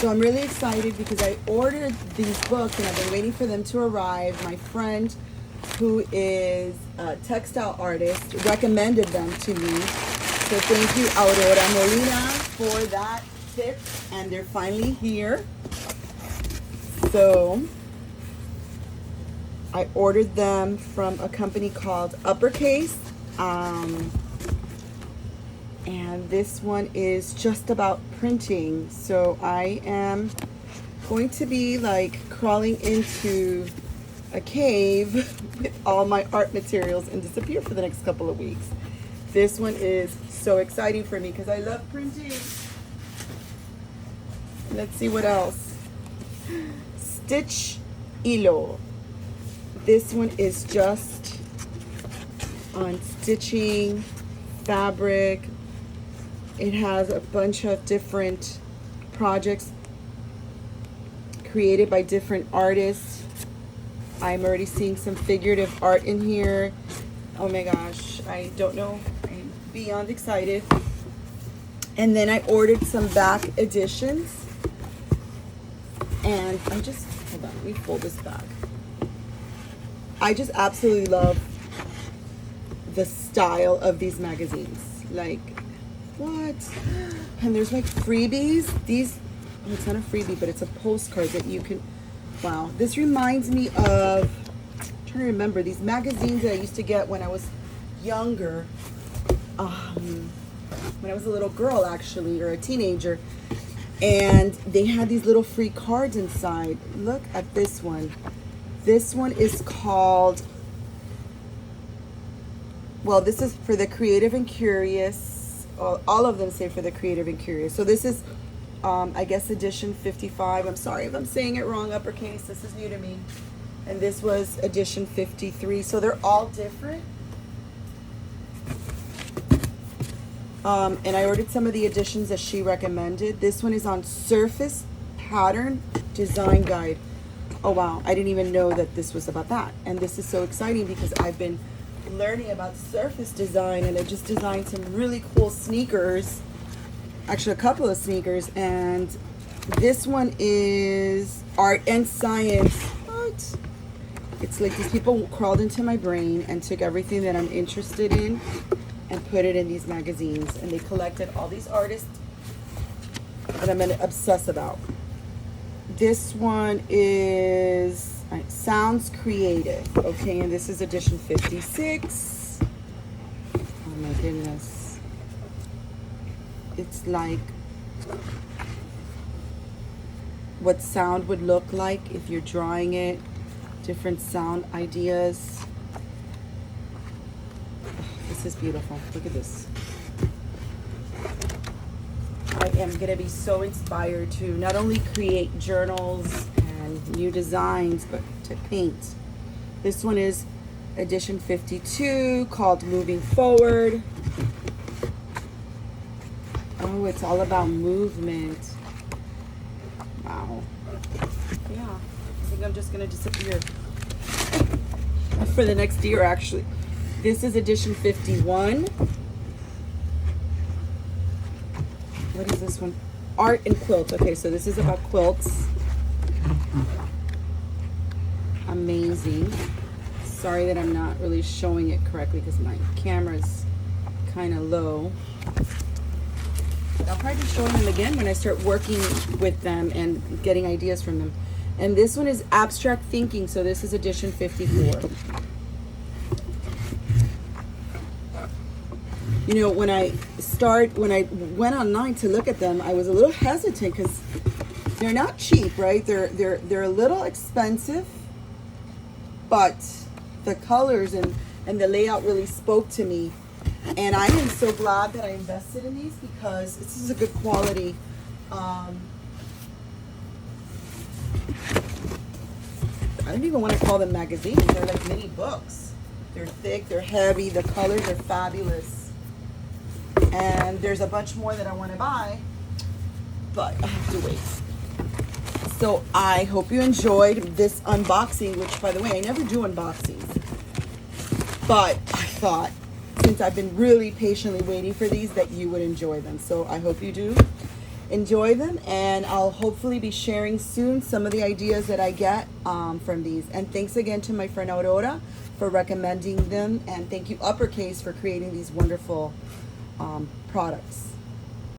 So I'm really excited because I ordered these books and I've been waiting for them to arrive. My friend, who is a textile artist, recommended them to me. So thank you, Aurora Molina, for that tip. And they're finally here. So I ordered them from a company called Uppercase. And this one is just about printing. So I am going to be like crawling into a cave with all my art materials and disappear for the next couple of weeks. This one is so exciting for me because I love printing. Let's see what else. Stitch Hilo. This one is just on stitching, fabric. It has a bunch of different projects created by different artists. I'm already seeing some figurative art in here. Oh my gosh, I don't know. I'm beyond excited. And then I ordered some back editions. And hold on, let me fold this back. I just absolutely love the style of these magazines. Like, what? And there's like freebies. Oh, it's not a freebie, but it's a postcard that you can, wow. This reminds me of, I'm trying to remember, these magazines that I used to get when I was younger. When I was a little girl, actually, or a teenager. And they had these little free cards inside. Look at this one. This one is called, well, this is for the creative and curious. All of them say for the creative and curious. So this is, I guess, edition 55. I'm sorry if I'm saying it wrong, Uppercase. This is new to me. And this was edition 53. So they're all different. And I ordered some of the editions that she recommended. This one is on Surface Pattern Design Guide. Oh wow, I didn't even know that this was about that. And this is so exciting because I've been learning about surface design and I just designed some really cool sneakers. Actually, a couple of sneakers. And this one is Art and Science. What? It's like these people crawled into my brain and took everything that I'm interested in and put it in these magazines. And they collected all these artists that I'm gonna obsess about. This one is Sounds Creative, okay, and this is edition 56. Oh my goodness. It's like what sound would look like if you're drawing it, different sound ideas. This is beautiful. Look at this. I am going to be so inspired to not only create journals and new designs, but to paint. This one is edition 52 called Moving Forward. Oh, it's all about movement. Wow. Yeah, I think I'm just going to disappear for the next year, actually. This is edition 51. What is this one? Art and Quilt. Okay, so this is about quilts. Amazing. Sorry that I'm not really showing it correctly because my camera's kind of low. I'll probably be showing them again when I start working with them and getting ideas from them. And this one is Abstract Thinking, so this is edition 54. You know, when I went online to look at them, I was a little hesitant because they're not cheap, right? They're a little expensive, but the colors and the layout really spoke to me. And I am so glad that I invested in these because this is a good quality. I don't even want to call them magazines. They're like mini books. They're thick, they're heavy, the colors are fabulous. And there's a bunch more that I want to buy, but I have to wait. So I hope you enjoyed this unboxing, which, by the way, I never do unboxings. But I thought, since I've been really patiently waiting for these, that you would enjoy them. So I hope you do. enjoy them, and I'll hopefully be sharing soon some of the ideas that I get from these. And thanks again to my friend Aurora for recommending them, and thank you Uppercase for creating these wonderful products.